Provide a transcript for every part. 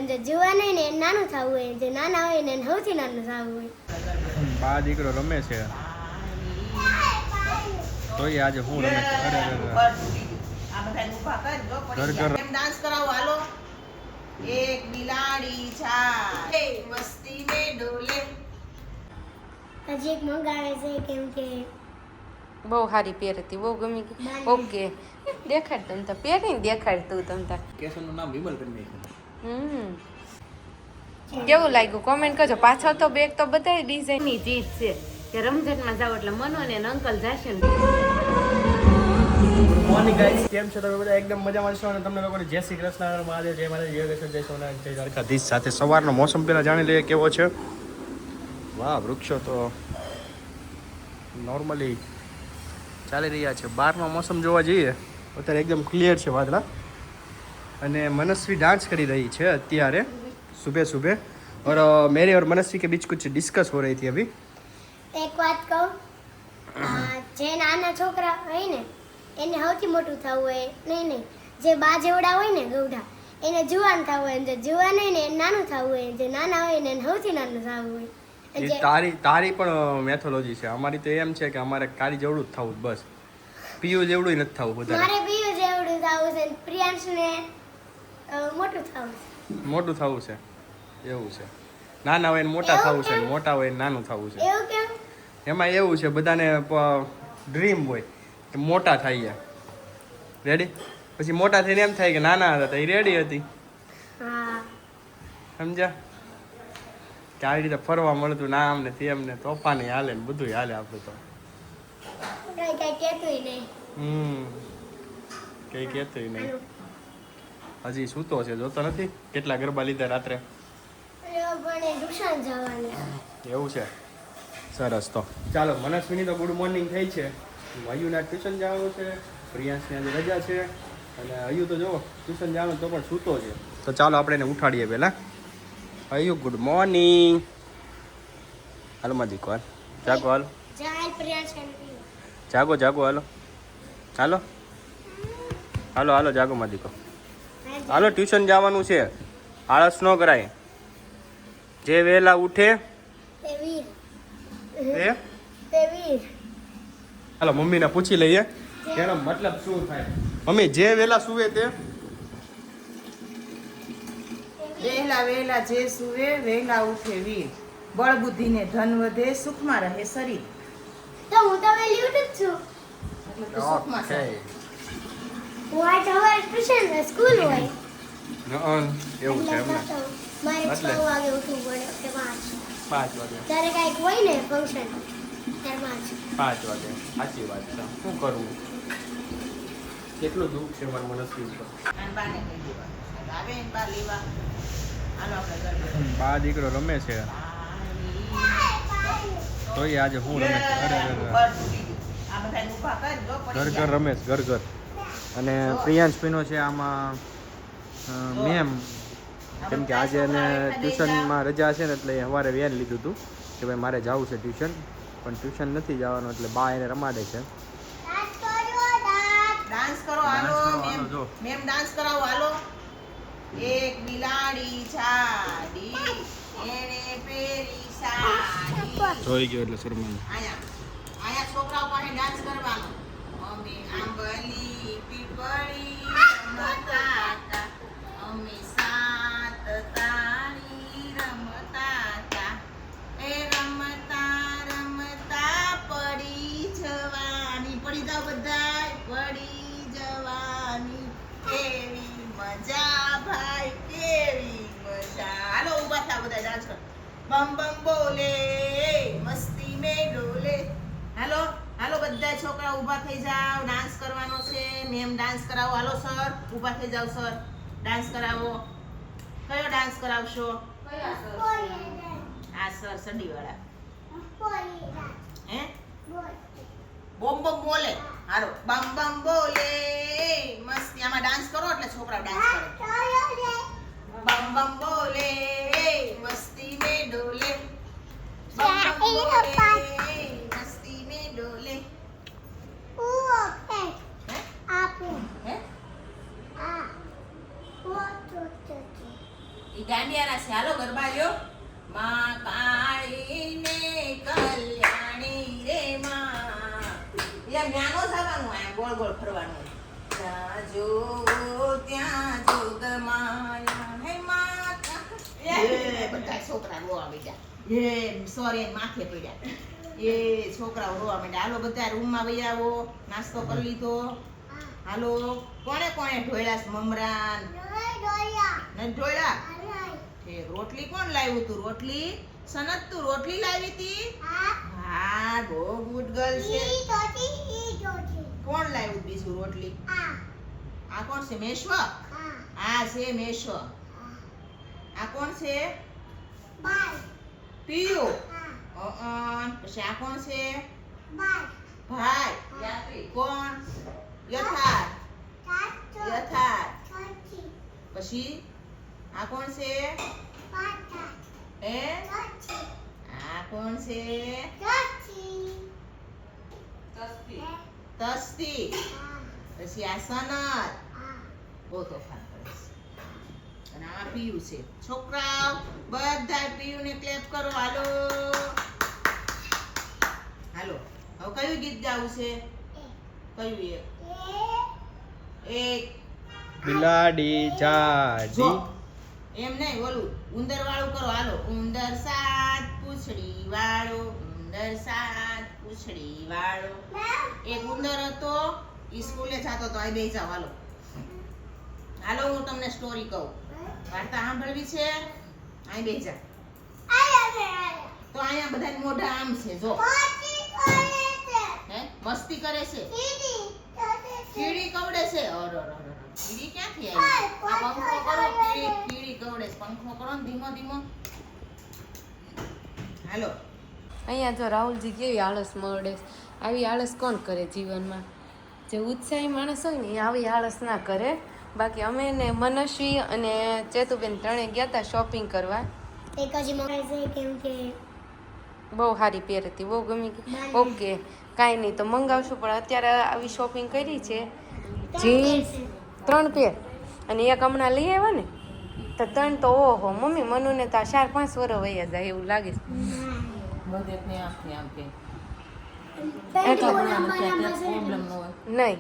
જે જુવાન હોય ને એને નાનું થવું હોય, જે નાના હોય ને એને સૌથી નાનું થવું હોય. બા દીકરો રમે છે તોય આજે હું રમે છે. અરે ઘર ઘર ડાન્સ કરાવો હાલો. એક બિલાડી છે મસ્તી મે ડોલે. હજી એક મંગાવે છે કેમ કે બહુ સારી પહેર હતી, બહુ ગમી ગઈ. ઓકે દેખાડ તમ તો પહેરીને દેખાડ તું તમ તાર. કેશનનું નામ વિમલ કરી નાખ્યું. કેવું લાગ્યું કોમેન્ટ કરજો. પાછળ તો બેગ તો બધાય ડિઝાઇનની ચીજ છે કે રમઝટમાં જાવ એટલે મનો ને અંકલ જશે ને. મોર્નિંગ ગાઈસ, કેમ છો તમે બધા? એકદમ મજામાં છો અને તમને લોકોને જય શ્રી કૃષ્ણ, મહાદેવ, જય મહાદેવ, જય કૃષ્ણ, જય સોમનાથ, જય દ્વારકાધીશ. સાથે સવારનો મોસમ પહેલા જાણી લઈએ કેવો છે. વાહ, વૃક્ષો તો નોર્મલી ચાલી રહ્યા છે. બહારનો મોસમ જોવા જઈએ અત્યારે એકદમ ક્લિયર છે વાદળા, અને મનસ્વી ડાન્સ કરી રહી છે અત્યારે सुबह सुबह. और मेरे और मनस्वी के बीच कुछ डिस्कस हो रही थी अभी. એક વાત કહું, જે નાના છોકરા હોય ને એને સૌથી મોટું થવું હોય, નહીં જે બા જેવડા હોય ને ગૌઢા એને જુવાન થવું હોય, જે જુવાન હોય ને એને નાનું થવું હોય, જે નાના હોય ને એને સૌથી નાનું થવું હોય. તારી પણ મેથોલોજી છે. અમારી તો એમ છે કે અમારે કાળી જેવડું જ થવું, બસ પીયુ જેવડું નથી થવું. બધા મારે પીયુ જેવડું થવું છે, પ્રિયાંશને મોટું થવું છે. મોટું થવું છે એવું છે. નાના હોય ને મોટા થવું છે, મોટા હોય ને નાનું થવું છે. એવું કેમ? એમાં એવું છે બધાને ડ્રીમ હોય કે મોટા થાય. રેડી? પછી મોટા થઈને એમ થાય કે નાના હતા તો એ રેડી હતી. હા, સમજ્યા? કે આવી રીતે ફરવા મળતું ના અમને તેમ ને તોફાની હાલે ને બધું હાલે આપણે તો. કઈ કહેતુંય નહીં. કઈ કહેતુંય નહીં. હજી સૂતો છે, જોતો નથી કેટલા ગરબા લીધા રાત્રે. ટ્યુશન જવાનું એવું છે. સરસ. તો ચાલો, મનસ્વીની તો ગુડ મોર્નિંગ થઈ છે. અયુના ટ્યુશન જવાનું છે, પ્રિયાંશની આજે રજા છે, અને અયુ તો જો ટ્યુશન જવાનું તો પણ સૂતો છે. તો ચાલો આપણે એને ઉઠાડીએ પહેલાં. અયુ ગુડ મોર્નિંગ. હાલો માદીકો, હાલ જાગો, હાલો જાગો જાગો, હાલો હાલો હાલો હાલો જાગો માદીકો, હાલો ટ્યુશન જવાનું છે. આળસ ન કરાય. જે વહેલા ઉઠે તે વીર. હાલો મમ્મીને પૂછી લઈએ એનો મતલબ શું થાય. મમ્મી, જે વહેલા સુવે તે વહેલા વહેલા જે સુવે વહેલા ઉઠે વીર. બળ બુદ્ધિ ને ધન વધે, સુખમાં રહે શરીર. તો હું તો વહેલી ઉઠું જ છું. એટલે તો સુખમાં છે. હું આજ સવારે ટ્યુશન સ્કૂલ હોય એવું છે એમને. મારે એટલે? 6 વાગે ઉઠવું પડે કે 5 વાગે ત્યારે કાંઈક હોય ને ફંક્શન ત્યારે 5 વાગે. સાચી વાત છે. શું કરવું? કેટલું દુઃખ છે મારા મનસ્વી ઉપર. અને બાને કહી દેવાનું. આવે ને બા લેવા. હાલો આપણે ઘર બા દીકરો રમે છે તોય આજે હું રમે છે. અરે આ બધાને ઊભા કરજો, પડી ઘર જાય. ઘર રમે છે, ઘર ઘર. અને પ્રિયાંશ પીનો છે આમાં મેમ, કેમ કે આજે એને ટ્યુશનમાં રજા છે ને એટલે સવારે વેન લીધું હતું કે ભાઈ મારે જવું છે ટ્યુશન, પણ ટ્યુશન નથી જવાનું એટલે બા એને રમાડે છે. ડાન્સ કરો હાલો. મેમ ડાન્સ કરાવો હાલો. એક બિલાડી છાડી એને પેરી સાડી. જોઈ ગયો એટલે શરમાઈ. આયા છોકરાઓ પાસે ડાન્સ કરવાનો. અમે આંબલી પીપળી રમતા હતા, અમે સાત તાળી રમતા હતા. એ રમતા રમતા પડી જવાની. પડી જાવ બધાય, પડી જવાની. કેવી મજા ભાઈ, કેવી મજા. હાલો ઊભા થાવ બધા, ડાન્સ કરો. બમ બમ બોલે મસ્તી મે ડોલે. હાલો હાલો બધા છોકરા ઊભા થઈ જાવ, ડાન્સ કરવાનો છે. મેમ ડાન્સ કરાવો. હાલો સર ઊભા થઈ જાવ. સર ડાન્સ કરાવો. કયો ડાન્સ કરાવશો? આ સર સડીવાળા. હે બોમ બોમ બોલે. હાલો બમ બમ બોલે મસ્તી. આમાં ડાન્સ કરો એટલે છોકરાઓ ડાન્સ કરે. બમ બમ બોલે મસ્તી મે ડોલે. બમ બમ બોલે મસ્તી મે ડોલે. હે? દાંડિયાના છે. હાલો ગરબા લ્યો. માં કાળી ને કલ્યાણી રે માં. એટલે ન્યાનો જવાનું આ ગોળ ગોળ ફરવાનું. જ્યાં જો ત્યાં જોગમાયા હે માતા. એ બધા છોકરા રોવા માંડ્યા. સોરી માથે પડ્યા. એ છોકરાઓ રોવા માંડ્યા. હાલો બધા રૂમમાં વહી આવો. નાસ્તો કરી લીધો. હાલો કોણે કોણે ઢોળ્યા છે મમરાન? નથી ઢોળ્યા? રોટલી કોણ લાવ્યું તું? રોટલી સનત તું રોટલી લાવી હતી? હા બહુ ગુડ ગર્લ છે. કોણ લાવ્યું બીજું રોટલી? આ કોણ છે? મેશ્વ? આ છે મેશ્વ. આ કોણ છે? પિયુ. પછી આ કોણ છે? ભાઈ. કોણ? યથાર્થ. પછી આ કોણ છે? આ કોણ છે? તસ્તી. પછી આ સનત. બહુ તોફાન કરે છે. અને આ પીયુ છે. છોકરાઓ બધા પીયુને ક્લેપ કરો. હાલો હાલો હવે કયું ગીત ગાવું છે? કયું? એક બિલાડી જાડી. એમ નહીં, ઓલું ઉંદર વાળું કરો. હાલો. ઉંદર સાત પૂંછડી વાળો, ઉંદર સાત પૂંછડી વાળો. એક ઉંદર હતો, ઈ સ્કૂલે જતો તો. આ બેસી જાવ. હાલો હાલો હું તમને સ્ટોરી કહું. વાર્તા સાંભળવી છે? અહીં બેસી જા. તો અહીંયા બધા મોઢા આમ છે. જો હે મસ્તી કરે છે. કીડી કવડે છે. કીડી ક્યાંથી આવી? આ પંખો કરો. કીડી કવડે છે. પંખો કરો ને ધીમો ધીમો. હાલો અહીંયા જો રાહુલજી કેવી આળસ મળે. આવી આળસ કોણ કરે જીવનમાં? જે ઉત્સાહી માણસ હોય ને એ આવી આળસ ના કરે. બાકી અમે ને મનસ્વી અને ચેતુબેન ત્રણે ગયા હતા શોપિંગ કરવા. એક હજી મંગાઈ છે કેમ કે બહુ સારી પેર હતી, બહુ ગમી ગઈ. ઓકે કાંઈ નહીં તો મંગાવશું, પણ અત્યારે આવી શોપિંગ કરી છે. જીન્સ 3 પેર અને એક હમણાં લઈ આવ્યા ને તો 3 તો ઓહો મમ્મી મનુને તો 4-5 વર્ષ વયા જાય એવું લાગે છે. બધે આમ કે એટલે પ્રોબ્લેમ ન હોય. નહીં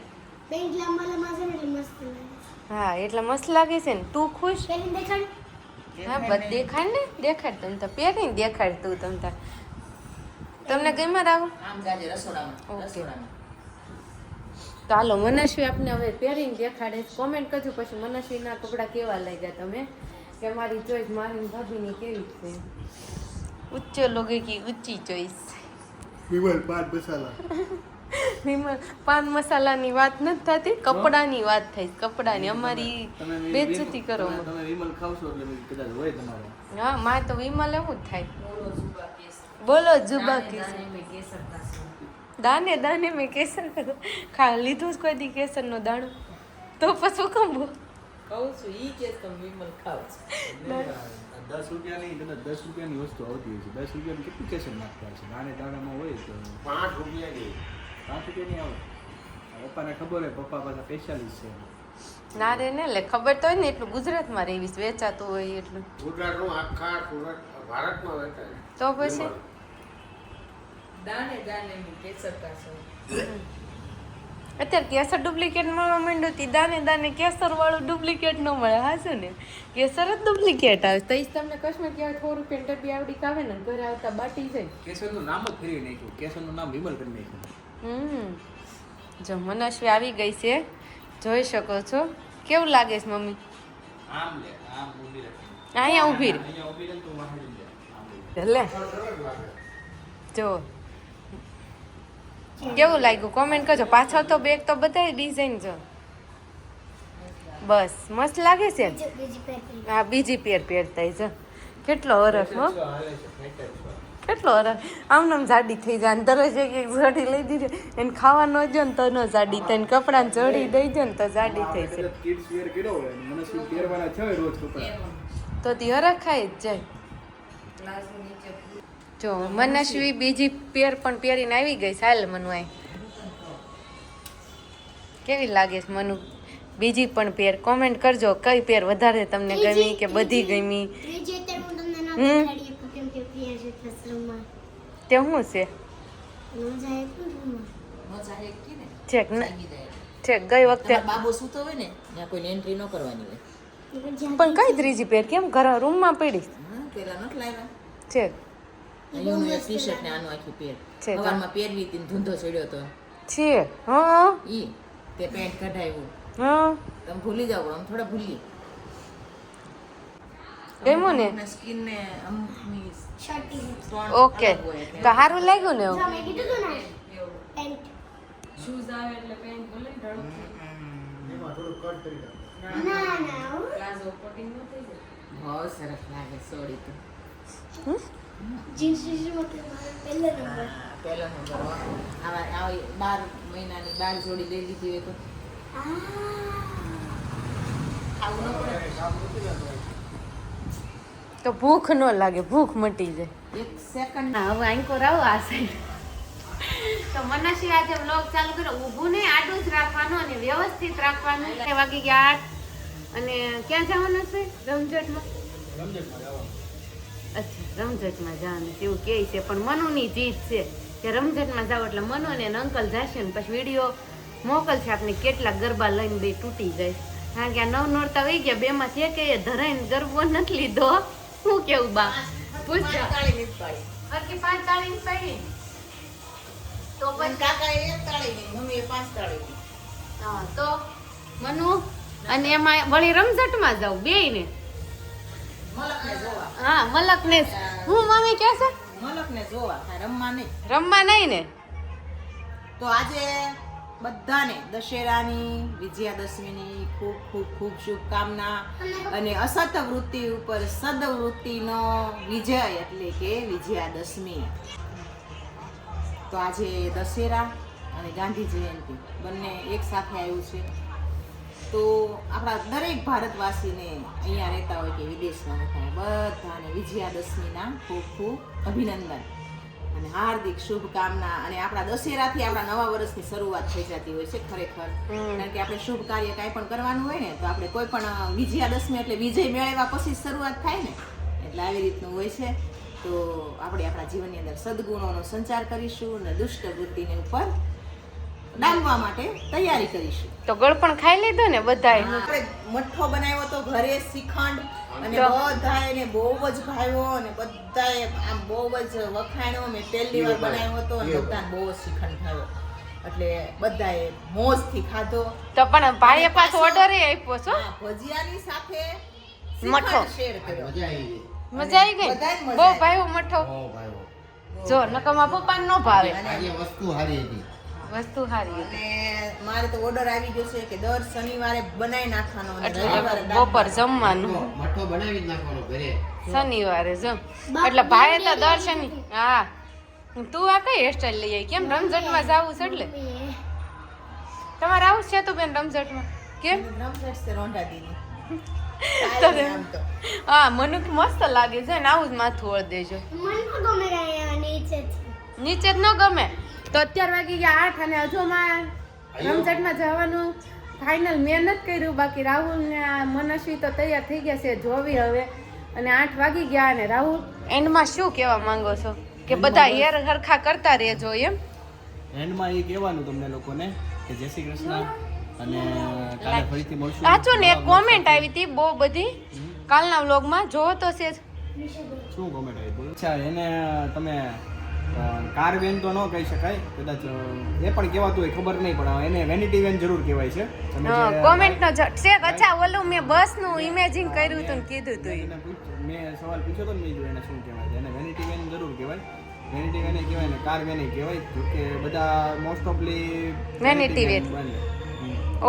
બેંક લાંબા છે ને એટલે મસ્ત લાગે હા એટલે મસ્ત લાગે છે ને. તું ખુશ? પહેરીને દેખાડ. હા બસ દેખાડ ને, દેખાડ. તમ તો પહેરીને દેખાડ તું તમ તાર. તમને ગમ્યા રાહુલ? આમ જાજે રસોડામાં. ઓકે. રસોડામાં તો હાલો મનસ્વી આપને હવે પહેરીને દેખાડે. કોમેન્ટ કરજો પછી મનસ્વીના કપડાં કેવા લાગ્યા તમે, કે મારી ચોઈસ મારી ભાભીની કેવી છે. ઉચ્ચ લોગે કી ઊંચી ચોઈસ. વિમલ પાન મસાલા. વિમલ પાન મસાલાની વાત નથી થતી, કપડાની વાત થઈ. કપડાની અમારી બેઇજ્જતી કરો. તમે વિમલ ખાવશો એટલે કદાચ હોય તમારે. હા મારે તો વિમલ એવું જ થાય. બોલો જુબા કેસર. દાને દાને મેં કેસર ખા લીધું જ કોઈ દી કેસરનો દાણો તો પછી કમ કહું છું ઈ કે તમે વિમલ ખાવ છો. 10 રૂપિયાની કદાચ 10 રૂપિયાની વસ્તુ આવતી હોય છે. 10 રૂપિયાની કેટલી કેસર નાખતા છે? નાને દાણામાં હોય તો 5 રૂપિયાની આવે. પપ્પાને ખબર હોય, પપ્પા પાછા સ્પેશિયાલિસ્ટ છે. ના રે ને લે ખબર તો હોય ને એટલું ગુજરાતમાં રહેવીશ વેચાતું હોય એટલું. ગુજરાતનું આખા ભારતમાં વેચાય. તો પછી દાને દાને મેં કેસર ખાશો. અત્યારે કેસર ડુપ્લિકેટ મળવા માંડ્યું હતી. દાને દાને કેસર વાળું ડુપ્લિકેટ ન મળે. હા શું ને કેસર જ ડુપ્લિકેટ આવે. તો તમને કશ્મીર કહેવાય 100 રૂપિયા ડબ્બી આવડી કાવે ને ઘરે આવતા બાટી જાય. કેસરનું નામ જ ફેરવી નાખ્યું. કેસરનું નામ વિમલ કરી નાખ્યું. જો મનસ્વી આવી ગઈ છે, જોઈ શકો છો. કેવું લાગે છે મમ્મી? આમ લે, આમ ઊભી રહે. અહીંયા ઊભી રહે. અહીંયા ઊભી રહે તો વાહે જ લે. લે જો કેવું લાગ્યું કોમેન્ટ કરજો. પાછળ તો બેગ તો બધાય ડિઝાઇન જો બસ મસ્ત લાગે છે. બીજી પહેરી હા બીજી પેર પહેરતા છે. કેટલો હરખ હો, કેટલો હરખ. આમ નામ જાડી થઈ જાય. દરરોજ એક જાડી લઈ દીધી એને ખાવા ન જો ને તો ન જાડી થાય. કપડાને જડી દઈ જો ને તો જાડી થઈ જાય. કિડ્સ વેર કર્યો હોય અને મને શું પહેરવાના છે રોજ કપડા. તો તી હરખ ખાઈ જ જાય. જો મનસ્વી બીજી પેર પણ પહેરીને આવી ગઈ. ચાલ મનુ આય કેવી લાગે છે મનુ? બીજી પણ પેર કોમેન્ટ કરજો કઈ પેર વધારે તમને ગમી કે બધી ગમી. ત્રીજી અત્યારે હું તમને ના હમ. દેખાડી શકું કેમ કે પ્રિયા છે ક્લાસરૂમમાં. તે શું છે ન જાય રૂમમાં. મજા એક કી ને છેક ન જાગી જાય. છેક ગઈ વખતે તમારો બાબો સૂતો હોય ને ત્યાં કોઈને એન્ટ્રી ન કરવાની હોય. પણ કઈ ત્રીજી પેર કેમ ઘર રૂમમાં પડી હા પેલા નથી લાવ્યા. છેક અહીંયાનું એક ટી-શર્ટ ને આનું આખી પેર છે તો. સવારમાં પહેરવી હતી ને ધૂંધો ચડ્યો તો છે હા ઈ તે પેન્ટ કઢાવ્યું. હા તમે ભૂલી જાવ આમ થોડા ભૂલી ગમ્યું ને સ્કિન ને અમુકની શર્ટી છે. ત્રણ ઓકે અલગ હોય એટલે. તો સારું લાગ્યું ને જો એવું? મેં કીધું તું ને પેન્ટ. એમાં થોડું કટ કરી દો. ના ના હો. બહુ સરસ લાગે સોડી તો જીન્સ ટી-શર્ટ માં પહેલો નંબર. પહેલો નંબર હો. આવા 12 મહિનાની 12 જોડી લઈ લીધી હોય તો આવું ન પડે. તો ભૂખ ન લાગે ભૂખ મટી જાય. એક સેકન્ડ હા હવે આંકો રાવ આ સાઈડ તો મનસી આજે વ્લોગ ચાલુ કર્યો. ઊભું નહીં આડું જ રાખવાનું અને વ્યવસ્થિત રાખવાનું. વાગી ગયા 8 અને ક્યાં જવાનું છે રમઝટમાં? અચ્છા રમઝટમાં જવાનું છે એવું કહે છે પણ મનુની જીત છે કે રમઝટમાં જાવ એટલે મનુ અને એના અંકલ જશે ને પછી વિડીયો મોકલશે આપણે કેટલા ગરબા લઈને બે તૂટી જાય. કારણ કે આ 9 નોરતા વહી ગયા બેમાંથી એક એ ધરાઈને ગરબો નથી લીધો. શું કેવું બા પૂછજો તાળી નથી પાડી. હરકી 5 તાળી પાડી તો પણ પછી કાકાએ એક તાળી નહીં, મમ્મીએ 5 તાળી નહીં. હા તો મનુ અને એમાં વળી રમઝટમાં જાવ બેય ને. મલકને જોવા. હા મલક ને હું મમ્મી કહે છે મલકને જોવા, કાંઈ રમવા નહીં. રમવા નહીં ને. તો આજે બધાને દશેરાની વિજયાદશમીની ખૂબ ખૂબ ખૂબ શુભકામના અને અસત વૃત્તિ ઉપર સદવૃત્તિનો વિજય એટલે કે વિજયાદશમી. તો આજે દશેરા અને ગાંધી જયંતિ બંને એક સાથે આવ્યું છે. તો આપણા દરેક ભારતવાસીને અહીંયા રહેતા હોય કે વિદેશમાં રહેતા હોય બધાને વિજયાદશમીના ખૂબ ખૂબ અભિનંદન અને હાર્દિક શુભકામના. અને આપણા દશેરાથી આપણા નવા વર્ષની શરૂઆત થઈ જતી હોય છે ખરેખર. કારણ કે આપણે શુભ કાર્ય કાંઈ પણ કરવાનું હોય ને તો આપણે કોઈ પણ વિજયાદશમી એટલે વિજય મેળવ્યા પછી જ શરૂઆત થાય ને એટલે આવી રીતનું હોય છે. તો આપણે આપણા જીવનની અંદર સદગુણોનો સંચાર કરીશું અને દુષ્ટ વૃત્તિને ઉપર ડામવા માટે તૈયારી કરીશું. તો ગળપણ ખાઈ લીધું ને બધાએ? આપણે મઠ્ઠો બનાવ્યો તો ઘરે શ્રીખંડ અને બધાએ ને બહુ જ ભાવ્યો અને બધાએ આમ બહુ જ વખાણ્યો. મેં પહેલી વાર બનાવ્યો હતો અને બધાને બહુ જ શ્રીખંડ ભાવ્યો એટલે બધાએ મોજથી ખાધો. તો પણ ભાઈએ પાછો ઓર્ડર આપ્યો છો આ ભજીયાની સાથે મઠ્ઠો. શ્રીખંડ શેર કર્યો. મજા આવી ગઈ. મજા આવી ગઈ બધાય મજા બહુ આવી. ભાઈઓ મઠો. બહુ ભાઈઓ. જો નકમા પપ્પાને ન ભાવે આજે વસ્તુ સારી હતી. વસ્તુ સારી હતી અને મારે તો ઓર્ડર આવી ગયો છે કે દર શનિવારે બનાવી નાખવાનો અને એટલે રવિવારે દાળ બપોર જમવાનું મઠો બનાવી જ નાખવાનો ઘરે. શનિવારે જમ એટલે ભાઈ તો દર શનિ હા તું આ કઈ હેરસ્ટાઈલ લઈ આવી કેમ રમઝટમાં જાવું છે એટલે તમારે આવું છે તો બેન રમઝટમાં કેમ રમઝટ છે રોંઢાદીની. આમ તો હા મને મસ્ત લાગે છે ને આવું જ માથું ઓળ દેજો મને તો ગમે રહ્યા નીચે નીચે જ ન ગમે તો અત્યાર વાગી ગયા 8 અને હજુમાં રમઝટમાં જવાનું ફાઇનલ મેં નથી કર્યું. બાકી રાહુલ ને આ મનસ્વી તો તૈયાર થઈ ગયા છે જોવી હવે. અને 8 વાગી ગયા અને રાહુલ એન્ડમાં શું કહેવા માંગો છો કે બધા હેર હરખા કરતા રહેજો એમ? એન્ડમાં એ કહેવાનું તમને લોકોને કે જય શ્રી કૃષ્ણ અને કાલે ફરીથી મળશું. સાચું ને એક કોમેન્ટ આવી હતી બહુ બધી કાલના વ્લોગમાં જોવો તો છે જ. શું કોમેન્ટ આવી બોલો? અચ્છા એને તમે કાર વેન તો ન કહી શકાય કદાચ એ પણ કહેવાતું હોય ખબર નહીં પણ એને વેનિટી વેન જરૂર કહેવાય છે. તમે હા જે કોમેન્ટ નો છે અચ્છા ઓલું મેં બસ નું ઇમેજિન કર્યું હતું ને કીધું હતું એને મેં સવાલ પૂછ્યો તો ને મેં કીધું એને શું કહેવાય છે એને વેનિટી વેન જરૂર કહેવાય. વેનિટી વેન કહેવાય ને કાર વેન કહેવાય જોકે બધા મોસ્ટ ઓફલી Vanity van.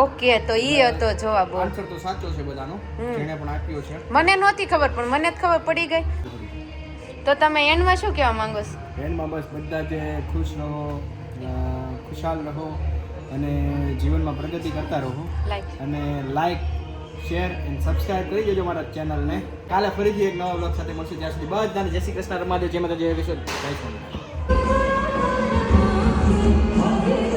ઓકે તો ઈ હતો જવાબ. આન્સર તો સાચો છે બધાનો જેણે પણ આપ્યો છે. મને નહોતી ખબર પણ મને જ ખબર પડી ગઈ. તો તમે એન્ડમાં શું કહેવા માંગો છો? એન્ડમાં બસ બધા જે ખુશ રહો ખુશાલ રહો અને જીવનમાં પ્રગતિ કરતા રહો લાઈક અને લાઈક શેર એન્ડ સબસ્ક્રાઇબ કરી દેજો મારા ચેનલને. કાલે ફરીથી એક નવા વ્લોગ સાથે મળશું. ત્યાં સુધી બધાને જય શ્રી કૃષ્ણ રમાદેવ જય માતા જય વિશ્વ જય સ્વામિનારાયણ.